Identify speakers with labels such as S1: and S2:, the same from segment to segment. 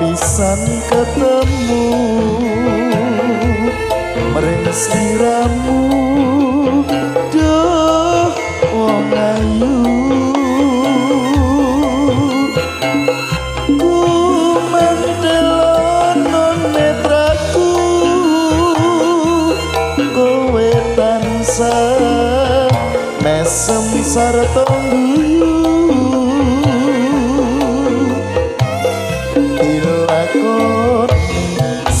S1: pisan ketemu mring sliramu duh wong ayu ku mendelono netraku kowe tansah mesem sarta guyu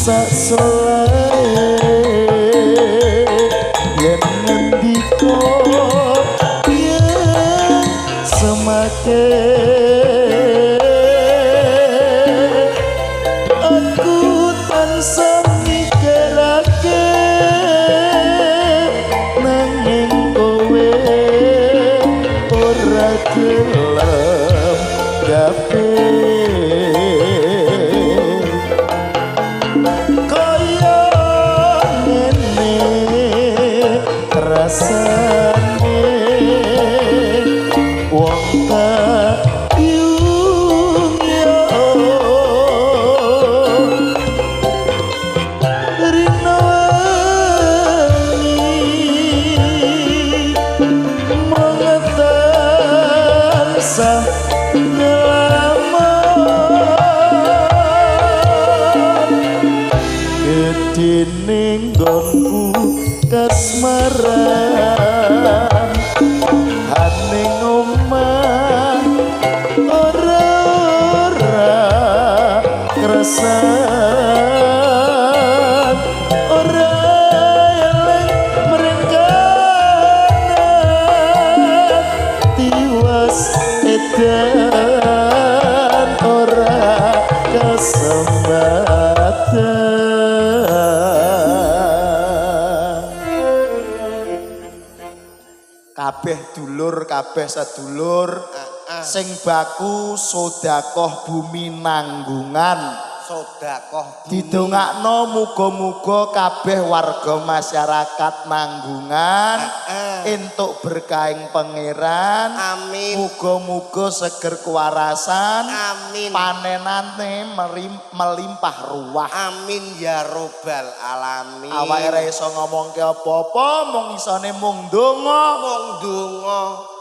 S1: saselai yen ngendika yen semake aku tansah mikirake nanging kowe ora gelem gape rasane wong kayung yo rino mengetan sah gedining nggonku kasmaran haning omah ora kresan ora eleng merengganan tiwas edan ora kesempatan kabeh dulur kabeh sedulur sing baku sedekah bumi nanggungan sedekah didongakno muga-muga kabeh warga masyarakat nanggungan entuk berkahing pangeran amin muga-muga seger kewarasan amin panenane melimpah ruah amin ya robbal alamin awake ora iso ngomongke apa-apa mung isone mung ndonga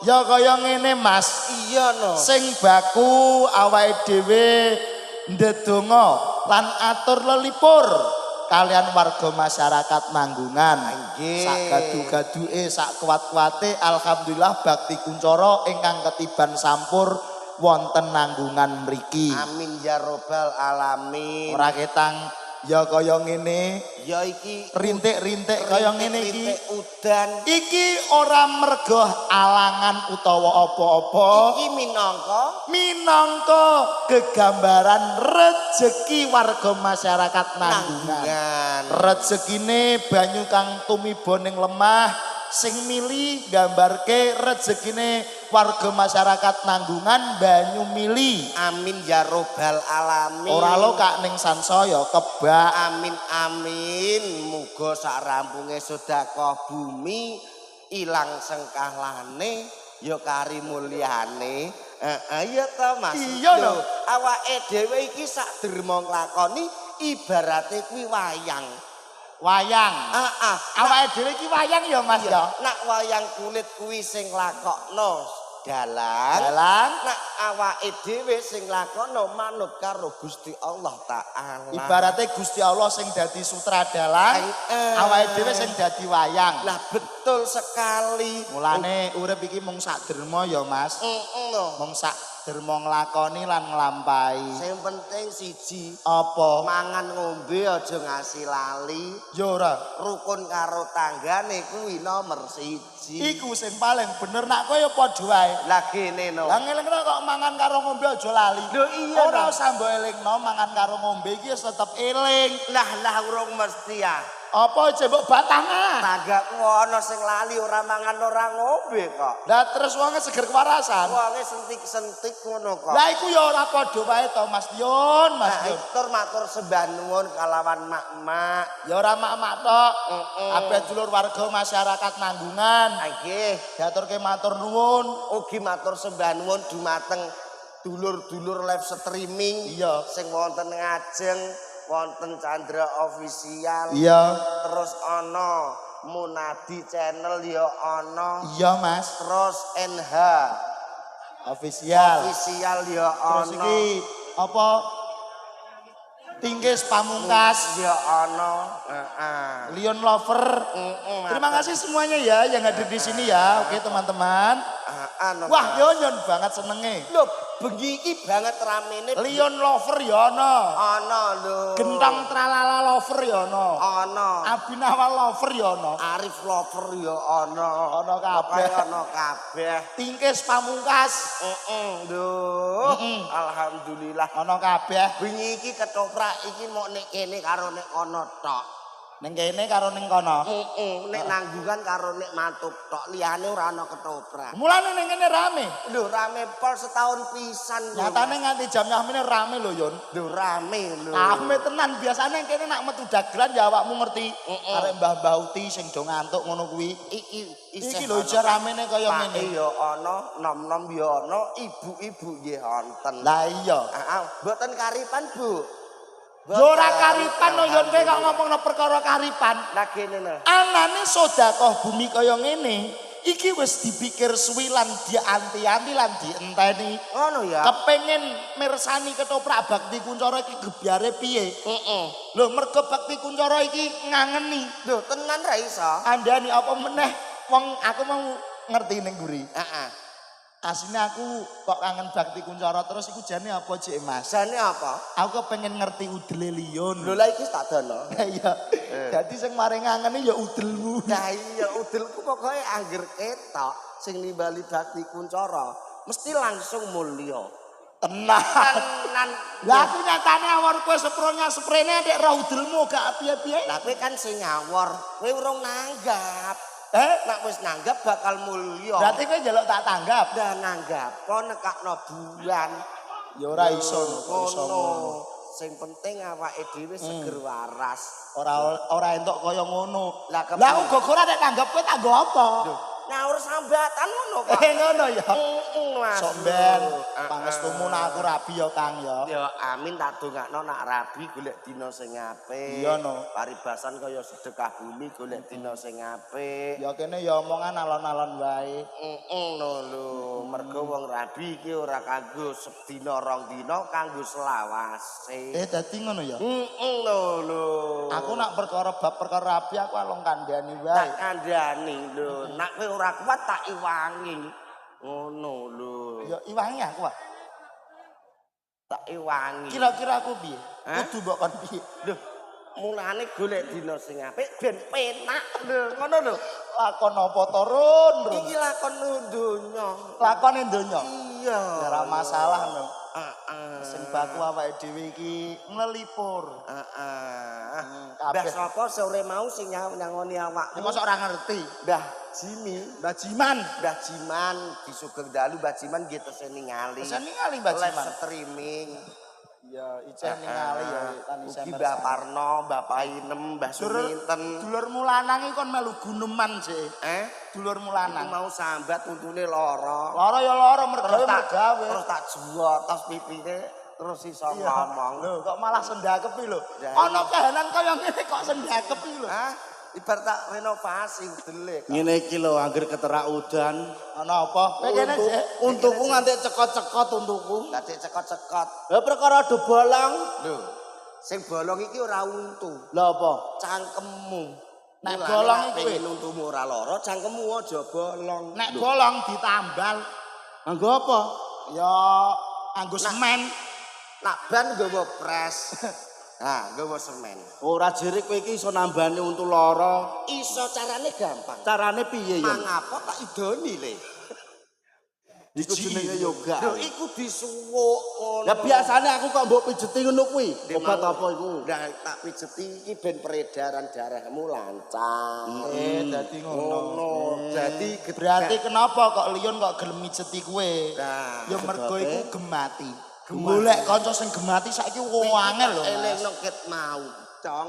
S1: ya kaya ngene Mas iya no sing baku awake dhewe ndedonga lan atur lelipur kalian warga masyarakat nanggungan sak gadu-gaduke sak kuat-kuate alhamdulillah bakti kuncoro ingkang ketiban sampur wonten nanggungan mriki amin ya robbal alamin ora ketang ya kaya ngene ya iki rintik-rintik kaya ngene iki udan iki ora mergo alangan utawa apa-apa iki minangka kegambaran rejeki warga masyarakat nanggungan rezekine banyu kang tumiba ning lemah sing mili gambarke rezekine warga masyarakat nanggungan banyu mili amin ya robbal alamin ora lo kak ning sansaya kebak amin amin muga sak rampunge sedekah bumi ilang sengkahlane ya kari mulyane ya ta Mas iya lho awake dhewe iki sak derma nglakoni ibarate kuwi wayang awake dhewe iki wayang ya Mas ya nak wayang kulit kuwi sing lakokno dalang nak awake dhewe sing lakokno manut karo Gusti Allah taala ibarate Gusti Allah sing dadi sutradalang awake dhewe sing dadi wayang lah betul sekali mulane urip iki mung sak derma ya Mas mung sak derma nglakoni lan nglampahi.
S2: Sing penting siji,
S1: Apa?
S2: mangan ngombe aja ngasih lali.
S1: Ya ora.
S2: Rukun karo tanggane kuwi nomor siji.
S1: Iku sing paling bener nak kowe ya padha wae.
S2: Lah kene no.
S1: Lah ngelingno kok mangan karo ngombe aja lali.
S2: Lho iya.
S1: Ora usah mbok elingno mangan karo ngombe iki wis tetep eling.
S2: Lah urung mesti ya.
S1: Apa cebok batangah?
S2: Tanggaku ana sing lali ora mangan ora ngombe kok.
S1: Lah terus wonge seger kewarasan.
S2: Wonge sentik-sentik ngono kok.
S1: Lah iku ya ora padha wae to Mas Yun, Mas Yun.
S2: Matur sembah nuwun kalawan mak-mak.
S1: Ya ora mak-mak tok. Kabeh dulur warga masyarakat Nanggungan.
S2: Nggih,
S1: diaturke matur nuwun.
S2: Ugi matur sembah nuwun dumateng dulur-dulur live streaming
S1: Iya.
S2: sing wonten Ngajeng, wonten Chandra Official.
S1: Iya.
S2: Terus ana Munadi channel ya ana.
S1: Iya, Mas.
S2: Terus NH
S1: Official.
S2: Official ya ana.
S1: Terus iki apa? Tingkis Pamungkas
S2: ya ana. Heeh.
S1: Lion Lover. Terima kasih semuanya ya yang hadir di sini ya. Oke, teman-teman. Wah, Yon banget senenge.
S2: Lho, bengi iki banget ramene.
S1: Lion Lover ya ana.
S2: Ana lho.
S1: Gentong Tralala Lover ya ana.
S2: Ana.
S1: Abinawa Lover ya ana.
S2: Arif Lover ya ana.
S1: Ana kabeh.
S2: Ana kabeh.
S1: Tingkis Pamungkas.
S2: Lho. Alhamdulillah.
S1: Ana kabeh.
S2: Bengi iki ketoprak iki mau nek kene karo nek kono tok.
S1: Ning kene karo ning kono.
S2: Nek Nanggungan karo nek Matup tok, liyane ora ana ketoprak.
S1: Mulane ning kene rame.
S2: Lho rame pol setahun pisan.
S1: Nyatane nganti jam nyamine rame lho, Yon.
S2: Lho rame lho.
S1: Rame tenan, biasane kene nak metu dagelan ya awakmu ngerti. Arek Mbah-mbah Uti sing do ngantuk ngono kuwi. Iki lho jar ramene kaya ngene.
S2: Ya ana, nom-nom ya ana, ibu-ibu nggih wonten.
S1: Lah iya.
S2: Heeh, mboten karipan, Bu.
S1: Yo ora karipan no Yon kowe kok ngomongno perkara karipan.
S2: Lah kene lho.
S1: Anane sedekah bumi kaya ngene, iki wis dipikir suwi lan dianti-anti lan dienteni.
S2: Ngono ya.
S1: Kepengin mirsani ketoprak Bakti Kuncoro iki gebyare piye? Lho mergo Bakti Kuncoro iki ngangeni.
S2: Lho tenan ra iso.
S1: Andani apa meneh wong aku mau ngerti ning guri.
S2: Heeh.
S1: Asline aku kok kangen Bakti Kuncoro terus iku jane apa Cik Mas?
S2: Jane apa?
S1: Aku pengen ngerti udele liyon.
S2: Lho lah iki tak dono.
S1: Iya. Dadi sing mari ngangeni ya udelmu.
S2: Lah iya udelku pokoke angger ketok sing nimbali Bakti Kuncoro mesti langsung mulya.
S1: Tenan. Lah aku nyatane awor kowe sprene nek roh udelmu gak piye-piye.
S2: Lah kowe kan sing ngawur, kowe urung nanggap. Nek wis nanggap bakal mulya.
S1: Berarti kowe njaluk tak tanggap.
S2: Lah nanggap nekakno bulan.
S1: Ya ora iso ngono.
S2: Sing penting awake dhewe seger waras.
S1: Ora entuk kaya ngono.
S2: Lah
S1: uga ora nek tanggap kowe tak nggo apa?
S2: Nyaur sambatan ngono kok.
S1: Ngono ya.
S2: Mas.
S1: Sok ben pangestumu nak aku rabi ya Kang ya.
S2: Ya amin tak dongakno nak rabi golek dina sing apik.
S1: Iya no.
S2: Paribasan kaya sedekah bumi golek dina sing apik.
S1: Ya kene ya omongan alon-alon wae.
S2: Ngono lho. Mergo wong rabi iki ora kanggo sedina rong dina, kanggo selawase.
S1: Dadi ngono ya.
S2: Ngono lho.
S1: Aku nak perkara bab perkara rabi aku along kandhani wae.
S2: Tak kandhani lho. Nak kowe ora kuat tak iwangi. Ngono lho.
S1: Ya iwangi aku ah.
S2: Tak iwangi.
S1: Kira-kira aku piye? Kudu mbok kon piye?
S2: Lho, mulane golek dina sing apik ben penak lho, ngono lho.
S1: Lakon apa to Run?
S2: Iki lakon donya.
S1: Lakone donya.
S2: Iya.
S1: Ora masalah no.
S2: Heeh.
S1: Sing baku awake dhewe iki nglelipur.
S2: Heeh.
S1: Kabeh.
S2: Mbah sapa sore mau sing nyangoni awakmu?
S1: Mosok ora ngerti.
S2: Mbah Jimi,
S1: Mbah Jiman.
S2: Mbah Jiman di Sugeng Dalu Mbah Jiman nggih tesih ningali.
S1: Tesih ningali Mbah
S2: Live
S1: Jiman.
S2: streaming.
S1: Ya, ijeh ningali ya tani
S2: Ugi Mbah Parno, Mbah Painem, Mbah Suminten.
S1: Dulurmu lanang iki kon melu guneman sih. Dulurmu lanang.
S2: Mau sambat untune lara.
S1: Lara ya lara mergawe mergawe.
S2: Terus tak juwotos pipine terus iso ngomong.
S1: Lho, kok malah sendakepi lho. Ana kahanan kaya ngene kok sendakepi lho.
S2: Hah? Ibarat tak renovasi udele.
S3: Ngene iki lho anggere keterak udan.
S1: Ana apa? Kene sih.
S3: Untuku nganti cekot-cekot untuku.
S2: Dadi cekot-cekot.
S3: Lah perkara do bolong.
S2: Lho. Sing bolong iki ora untu.
S3: Lah apa?
S2: Cangkemmu.
S1: Nek bolong iki
S2: pengen untumu ora lara, cangkemmu aja bolong.
S1: Nek bolong ditambal.
S3: Anggo apa?
S1: Ya nganggo semen.
S2: Nak ban nggawa pres. Nah, nggawa semen.
S3: Ora jere kowe iki iso nambani untu lara.
S2: Iso carane gampang.
S3: Carane piye ya?
S2: Mangapa tak idoni le?
S3: Iku jenenge yoga.
S2: Lho iku disuwuk ngono.
S3: Ya biasane aku kok mbok pijeti ngono kuwi. Obat apa iku?
S2: Nah, tak pijeti iki ben peredaran darahmu lancar.
S1: Dadi ngono.
S2: Dadi
S1: Berarti kenapa kok Lion kok gelem mijeti kowe?
S2: Nah,
S1: Ya mergo
S3: sebabe.
S1: iku gemati. Golek kanca sing gemati saiki angel lho.
S2: Eleng ket mau, Cong.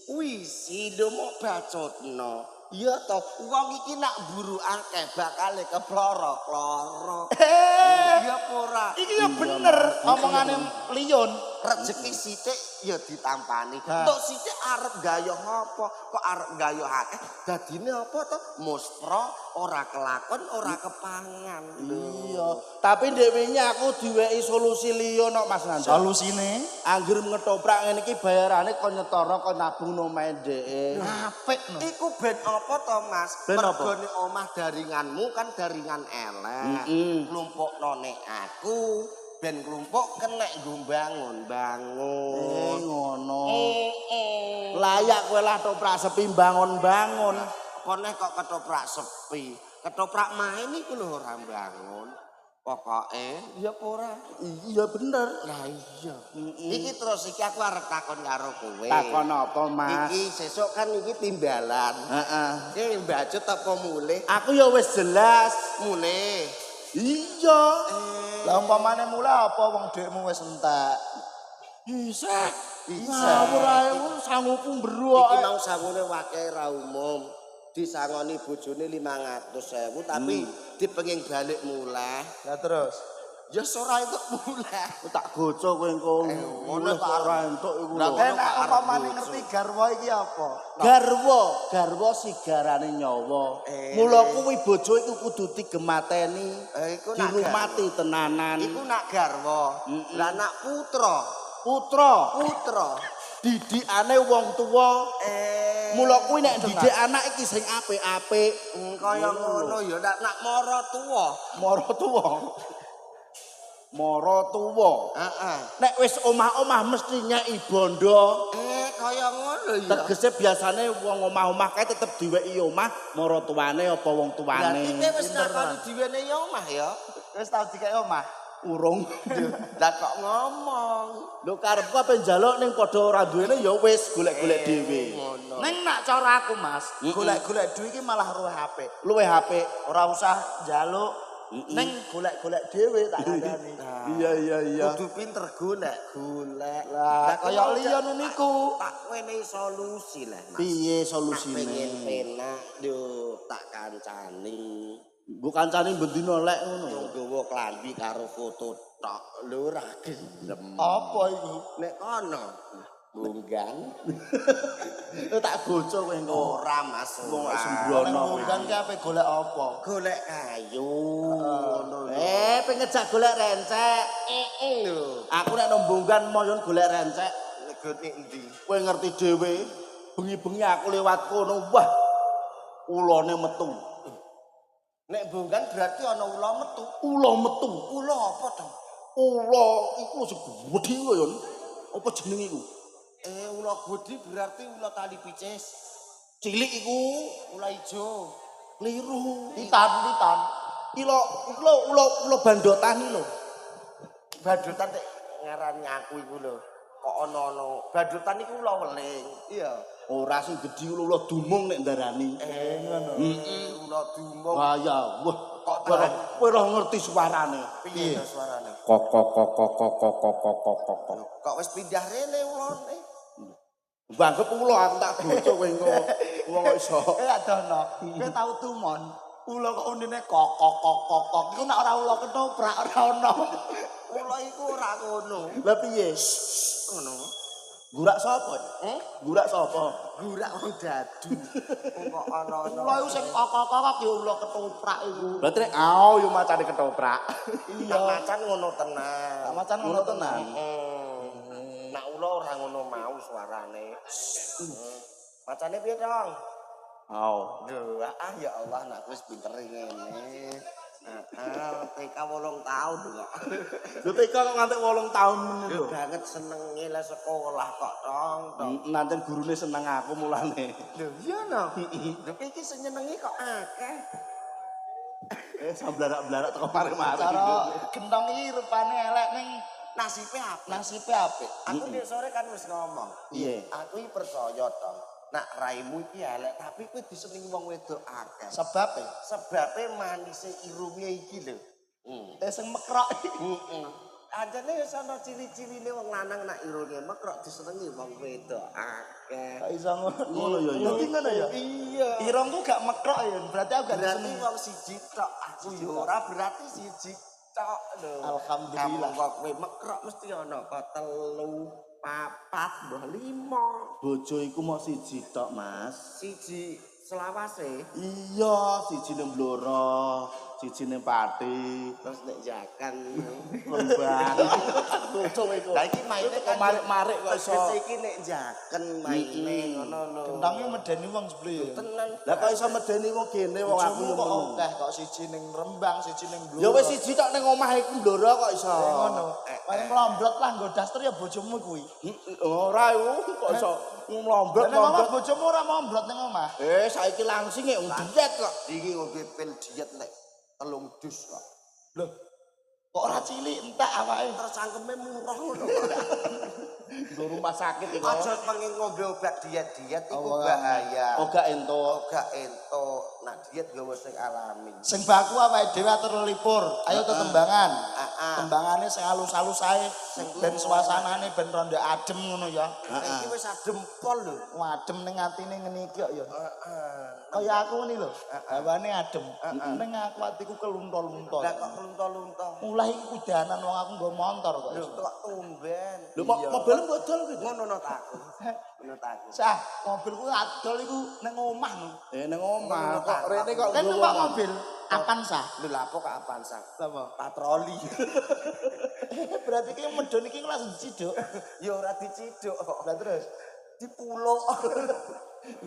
S2: Wisi lho mok bacotno. Iya toh, wong iki nak buru akeh bakale keploro-ploro. Iya apa ora?
S1: Iki ya bener omongane Lion.
S2: Rezeki sithik ya ditampani. Tok sithik arep gayoh apa? Kok arep gayoh akeh? Dadine apa to? Muspro, ora kelakon, ora kepangan.
S3: Iya, tapi ndek wingi aku diweki solusi liya kok Mas Nanda.
S1: Solusine
S3: Angger ngetoprak ngene iki bayarane kok nyetara kok nabung omahe ndeke.
S1: apik no.
S2: Iku ben apa to, Mas?
S3: Ben apa?
S2: Mergone omah daringanmu kan daringan elek. Klumpukno nek aku ben klumpuk kenek nggo bangun.
S3: Ngono. Layak kowe lah toprak sepi bangun-bangun.
S2: Apa neh kok ketoprak sepi? Ketoprak main iku lho ora bangun. Pokoke ya apa ora?
S3: Iya bener.
S2: Lah iya. Iki terus iki aku arep takon karo kowe.
S3: Takon apa, Mas?
S2: Iki sesuk kan iki timbalan.
S3: Heeh.
S2: Iki mbacot apa mulih?
S3: Aku ya wis jelas.
S2: Mulih.
S3: Iya.
S1: Lah umpamane mula apa wong dhekmu wis entek.
S3: Bisa.
S1: Bisa.
S3: Ngawur ae sanguku mbruok.
S2: Iki mau sangune wae ra umum. Disangoni bojone 500.000 tapi dipenging balik muleh.
S1: Lah terus
S2: Ya ora entuk muleh.
S3: Tak goco kowe engko.
S2: ngono kok
S3: ora entuk iku
S2: Lah,
S3: lho.
S1: enak umpamane ngerti garwa iki apa?
S3: Garwa sigarane nyawa. Mula kuwi bojo iku kudu digemateni.
S2: Iku nak
S3: Dirumati tenanan.
S2: Iku nak garwa. Lah nak putra.
S3: Putra. Didikane wong tuwa. Mula kuwi nek didik anak iki sing apik-apik.
S2: Kaya ngono ya nak mara tuwa.
S3: Mara tuwa.
S2: Heeh.
S3: Nek wis omah-omah mesti nyeki bondo.
S2: Kaya ngono ya.
S3: Tegese biasane wong omah-omah kae tetep diweki omah mara tuane apa wong tuane.
S2: Berarti kowe wis nakoni diwenehi omah ya.
S1: Wis tau dikek omah.
S3: Urung.
S2: Lah kok ngomong.
S3: Lho karepku ape njaluk ning padha ora duwene ya wis golek-golek dhewe.
S2: Ngono.
S1: Ning nak cara aku Mas, golek-golek duit iki malah luwih apik.
S3: Luwih apik.
S1: Ora usah njaluk ning golek-golek dhewe tak kandhani.
S3: Iya.
S2: Kudu pinter golek.
S1: Lah kaya liyan niku.
S2: Tak wenehi solusi lah, Mas.
S3: Piye
S2: Pengen
S3: solusine?
S2: penak yo tak kancani.
S3: Mbok kancane bendina lek ngono.
S2: Nggawa klambi karo foto tok. Lho ora gelem.
S1: Apa iku?
S2: Nek kono bunggan
S3: Tak goco kowe engko.
S2: ora Mas.
S3: Wong
S2: ora.
S3: sembrono.
S1: Bukan ki ape golek apa?
S2: Golek kayu. Ngono lho.
S3: Pengejak golek rencek.
S2: Lho.
S3: Aku nek nombonggan moyon golek rencek.
S2: Legone endi?
S3: Kowe ngerti dhewe. Bengi-bengi aku lewat kono, wah. Ulane metu.
S2: Nek bunggan berarti ana ula metu.
S3: Ula metu.
S2: Ula apa to?
S3: Ula iku segede kok ya. Apa jenenge iku?
S2: Ula gudi berarti ula tali picis.
S3: Cilik iku
S2: Ula ijo.
S3: kliru.
S1: Titan.
S3: Ula bandotan iki lho.
S2: Badutan nek ngarani aku iku lho. Kok ana badutan iku ula weling. Iya.
S3: Ora sing gedhi ula dumung nek ndarani.
S2: Ngono. Ula dumung.
S3: Wah,
S2: Kok
S3: kowe ora ngerti suarane.
S2: piye to suarane?
S3: Kok.
S2: Kok wis pindah rene ulane.
S3: Banggep ula aku tak goco kowe engko. Wong kok iso.
S1: Adono. Kowe tau tumon. Ula kok unine kok. Iku nek ora ula ketoprak ora ono.
S2: Ula iku ora ngono.
S3: Lah piye?
S2: Ngono.
S3: Gurak sapa? Gurak sapa?
S2: Gurak wong dadu. Kok ana
S1: Ula iku sing kok ya ula ketoprak iku.
S3: Berarti nek ao yo macane ketoprak.
S2: Iya. Macan ngono tenan.
S1: Macan ngono tenan.
S2: Nak ula ora ngono mau suarane. Macane piye, Dong?
S3: Ao.
S2: Duh, ya Allah nak wis pinter ngene. TK 8 tahun kok.
S3: Lho TK kok nganti 8 tahun meneh lho.
S2: Banget senenge lah sekolah kok tong.
S3: Nanti gurune seneng aku mulane.
S2: Lho iya no. Lho iki sing nyenengi kok akeh.
S3: Samblarak-blarak teko mari-mari.
S1: Cara gentong iki rupane elek ning
S2: Nasibe apik.
S1: nasibe apik.
S2: Aku nek sore kan wis ngomong.
S3: Iya.
S2: Aku iki percaya to. Nak raimu iki elek tapi kowe disenengi wong wedok akeh.
S1: Sebabe
S2: Sebabe manise irunge iki lho.
S1: sing mekrok.
S2: Ajane wis ana ciri-cirine wong lanang nak irunge mekrok disenengi wong wedok akeh.
S1: Kok iso
S3: Ngono ya, ya.
S1: Dadi ngono ya.
S2: Iya.
S1: Irungku gak mekrok ya, berarti aku gak
S2: Berarti
S1: disenengi.
S2: wong siji tok, aku yo ora berarti siji tok lho.
S1: Alhamdulillah.
S2: Kamu kok kowe mekrok mesti ana kok 3, 4, mbah 5.
S3: Bojo iku mok siji tok, Mas.
S2: Siji selawase
S3: Iya, siji ning Blora, siji ning Pati,
S2: terus nek jakan.
S3: Lembang. Lucu iku.
S2: Lah iki maine
S3: Kok
S2: kan
S3: marik-marik kok iso.
S2: tegese iki nek jaken maine ngono lho.
S1: Gentongnya medeni wong jebule ya.
S2: Tenan.
S3: Lah kok iso medeni wong kene wong aku
S1: Bojomu
S3: yo
S1: kok
S3: meneng.
S1: akeh kok siji ning Rembang, siji ning Blora.
S3: Ya wis siji tok ning omah iku Blora kok iso.
S1: ngono. Paling nglomblot lah nggo daster ya bojomu kuwi.
S3: Ora iku kok iso ngomblot.
S1: Nek omah bojomu ora momblot ning omah.
S3: Saiki langsing ya diet kok.
S2: Iki ngombe pil diet nek 3 dus kok.
S1: Lho. Kok ora cilik entek awake.
S2: Terus cangkeme murah ngono.
S3: Di rumah sakit iku.
S2: Aja pengen ngombe obat diet-diet iku bahaya.
S3: Oh gak entuk.
S2: Gak entuk. Nah diet gawe sing alami.
S1: Sing baku awake dhewe atur lelipur. Ayo tetembangan.
S2: Heeh.
S1: Tembangane sing alus-alus ae, sing ben suasanane ben ronda adem ngono ya.
S2: Iki wis adem pol lho.
S1: Adem ning atine ngene iki kok ya.
S2: Heeh.
S1: Kaya aku ngene lho. Hawane adem. Ning aku atiku kelunto-lunto.
S2: Lah kok lunto-lunto.
S1: Mulai iki kudanan wong aku nggo motor kok.
S2: Lho kok tumben.
S3: Lho mobil bodol gitu.
S2: Ngono aku. Menurut aku.
S1: Sah, mobilku adol iku ning omah lho.
S3: Ning omah kok rene kok
S1: Kan
S3: nggowo
S1: numpak mobil Avanza.
S2: Lho lha apa kok Avanza?
S1: Apa?
S2: Patroli.
S1: Berarti ki medon iki langsung diciduk.
S2: Ya ora diciduk kok.
S1: Lah terus
S2: Dipuluk.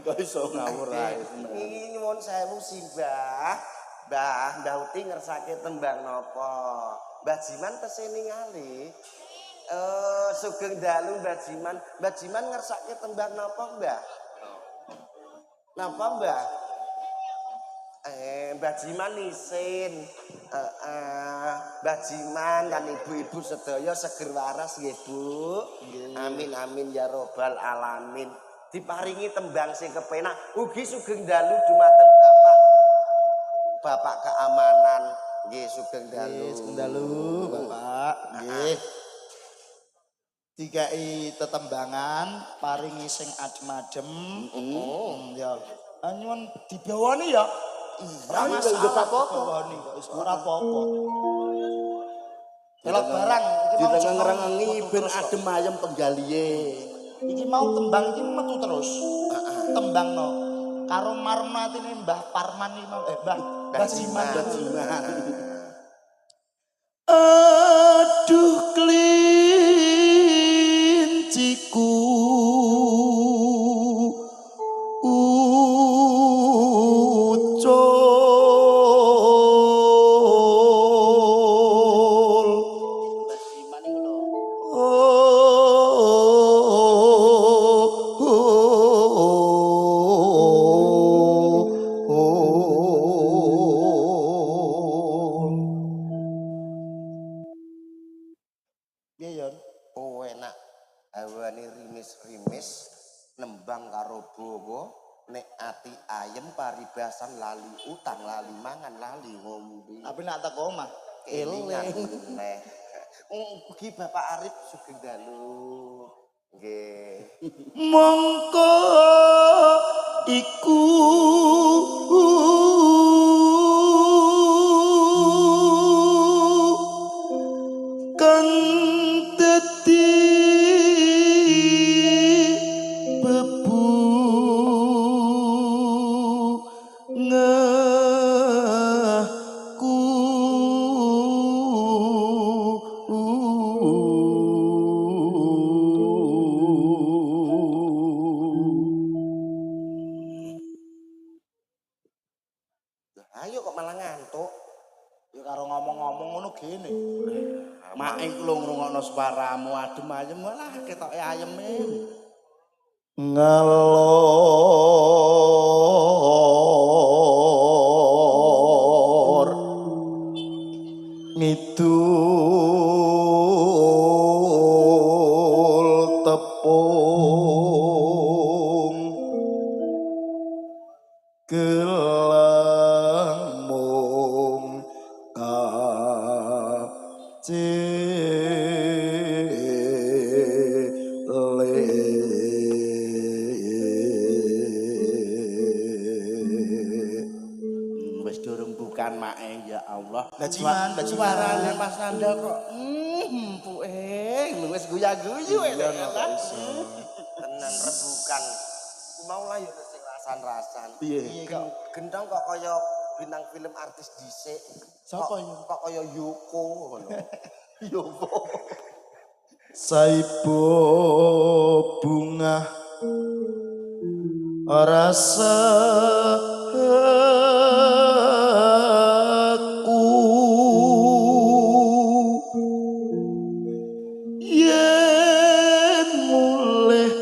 S3: Kok iso ngawur ae.
S2: Iki nyuwun sewu sih, Mbah. Mbah Uti ngersake tembang napa? Mbah Jiman tesih ningali. Sugeng dalu Mbah Jiman. Mbah Jiman ngersake tembang napa, Mbah? Napa, Mbah? Mbah Jiman isin. Mbah Jiman dan ibu-ibu sedaya seger waras nggih, Bu. Amin amin ya robbal alamin. Diparingi tembang sing kepenak. Ugi sugeng dalu dumateng Bapak keamanan. Nggih sugeng dalu.
S1: Sugeng dalu, Bapak. Nggih. Dikai tetembangan, paringi sing adem-adem. Ya. Nyuwun dibawani ya. Ora masalah apa-apa. Ora apa-apa. Delok barang iki mau
S3: Ditengeng-rengengi ben adem ayem penggalihe.
S1: Iki mau tembang iki metu terus. Tembangno karo marem atine Mbah Parman iki Mbah Jiman. Aduh klinciku
S2: paribasan lali utang lali mangan lali ngombe
S1: tapi nak teko omah
S2: eling neh ugi Bapak Arif sugeng dalu nggih
S1: mongko iku kang dadi
S3: Mak iku ngrungokno suaramu adem ayem malah ketoke ayem.
S1: Ngalor ngidul tepung gelang mung
S3: Wis durung bukan mae ya Allah.
S1: Bajiman,
S3: Suarane Mas Nanda kok empuke wis guya-guyu
S2: tenan rebukan. Mau lah yo sing rasan-rasan.
S3: Piye?
S2: Gendong kok kaya bintang film artis dhisik.
S3: Sapa iki?
S2: Kok kaya Yoko ngono. Yoko.
S1: Saibo bunga rasa yen mulih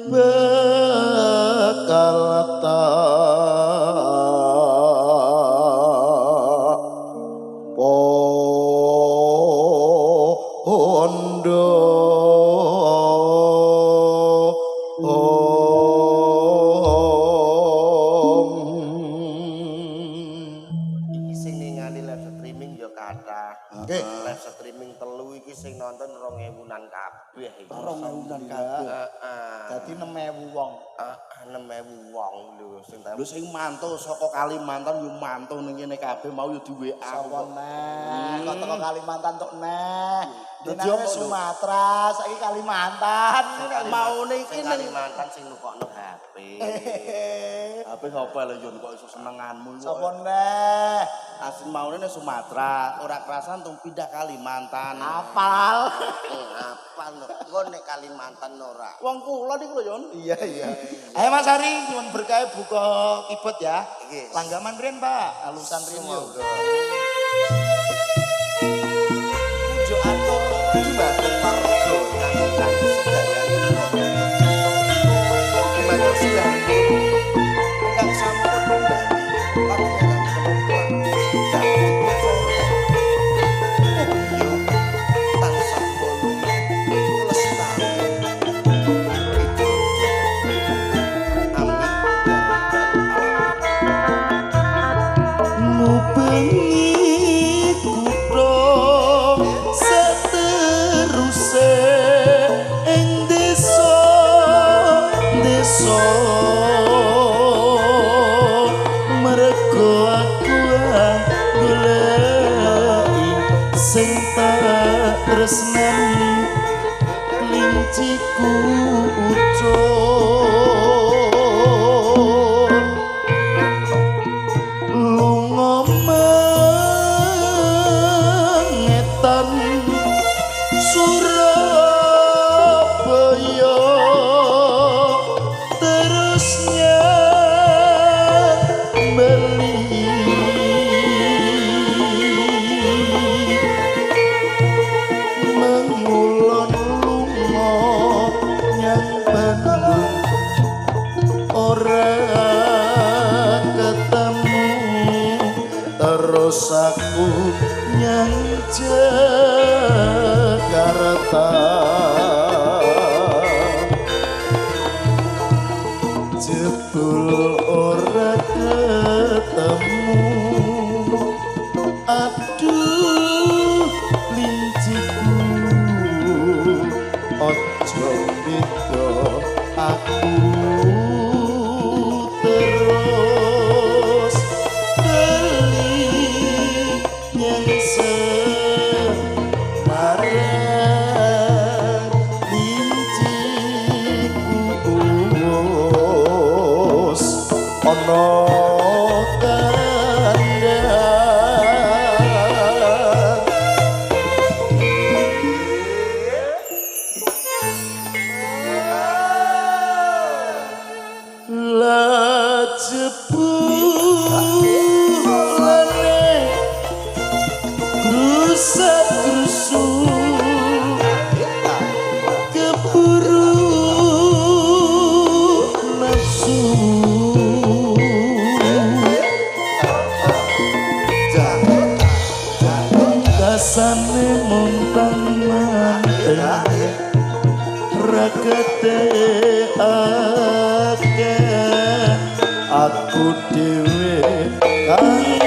S1: bakal tak pondo
S2: Iki sing ningali live streaming yo kathah.
S1: Oke.
S2: Live streaming telu iki sing nonton 2000-an kabeh iki.
S3: 2000-an kabeh.
S2: Heeh.
S1: dadi 6.000 wong
S2: 6.000 wong lho sing
S3: Lho sing mantu saka Kalimantan yo mantu ning kene kabeh mau yo di WA.
S1: sapa neh kok teko Kalimantan tok neh
S3: Dadi
S1: dene
S3: apa, Lho?
S1: Sumatera saiki Kalimantan
S3: Maune iki ning
S2: Kalimantan sing nukokno HP.
S3: HP sapa lho yo kok iso senenganmu kok.
S1: sapa neh
S3: Asli maune ning Sumatera, ora kerasan tung pindah Kalimantan.
S1: apal
S2: Apa lho? Engko nek Kalimantan ora.
S3: Wong kula niku lho Yon.
S1: iya ayo Mas Ari nyuwun berkah buka keyboard ya
S2: Iki.
S1: langgaman rin Pak alusan rin yo
S2: Monggo. Ujo atur dumateng marga nangkang sedayan. Dumateng sedayan. Ingkang sampun kembali panjenengan kemungkinan dadi sore. Mugi tansah bolu lestari. Itu amin ya rabbal alamin.
S1: ngubengi kutha sateruse ing desa mergo aku goleki sing tak tresnani linciku ucul lunga mengetan Surabaya terusnya beli mengulon lunga nyang Bandung ora ketemu terus aku nyang Jakarta jebul ora ketemu aduh linciku ojo beda aku terus beli yang semarang muntang manten regete akeh aku dhewe kang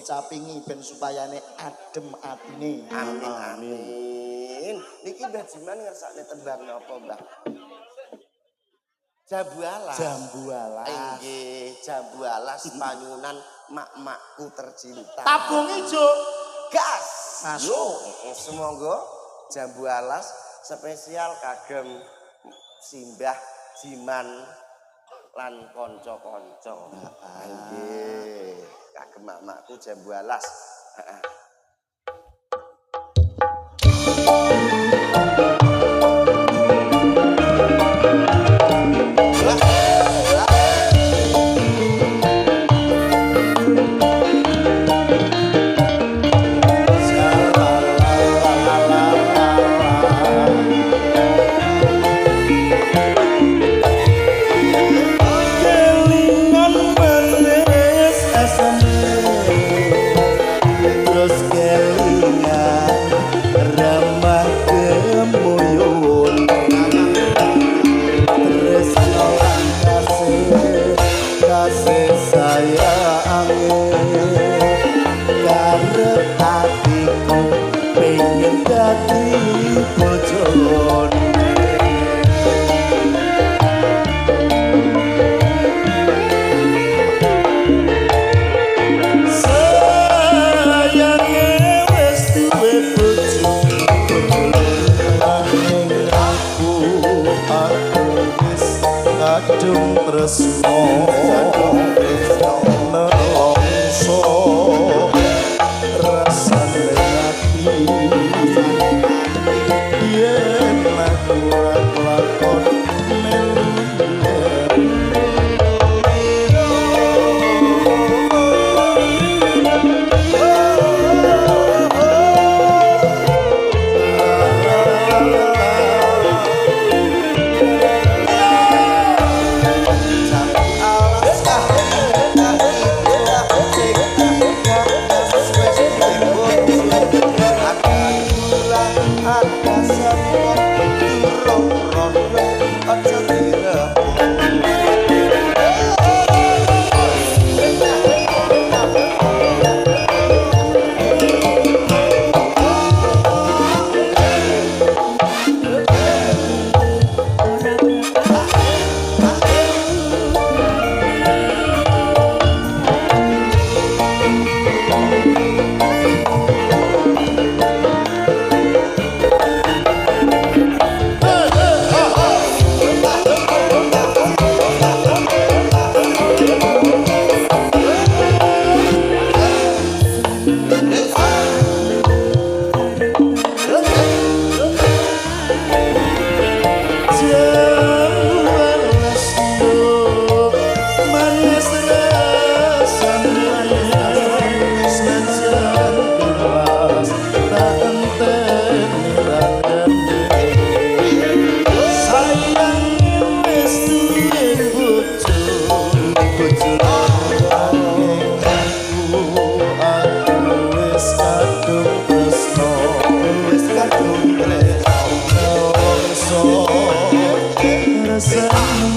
S1: dicapingi ben supayane adem atine.
S2: Amin amin. Niki Mbah Jiman ngersakne tembang napa, Mbah? Jambu alas.
S1: Jambu alas.
S2: Nggih, jambu alas panyunan mak-makku tercinta.
S1: Tabung ijo.
S2: Gas.
S1: Masuk.
S2: Semoga jambu alas spesial kagem Simbah Jiman lan kanca-kanca. Nggih. Kagem mak-makku jambu alas.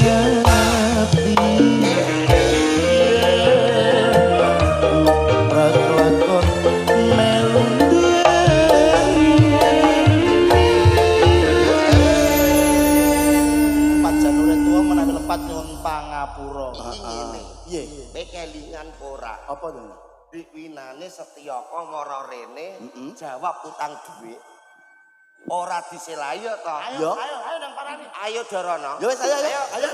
S1: ngati lakon melu pajan urip tuwa menawi lepat nyuwun pangapura.
S2: Iya, kowe kelingan ora?
S3: Apa to?
S2: Winane Setyaka mara rene jawab utang dhuwit. Ora diselayo to.
S3: Yo.
S2: Ayo nang parani. Ayo Dorono.
S3: Yo wis ayo.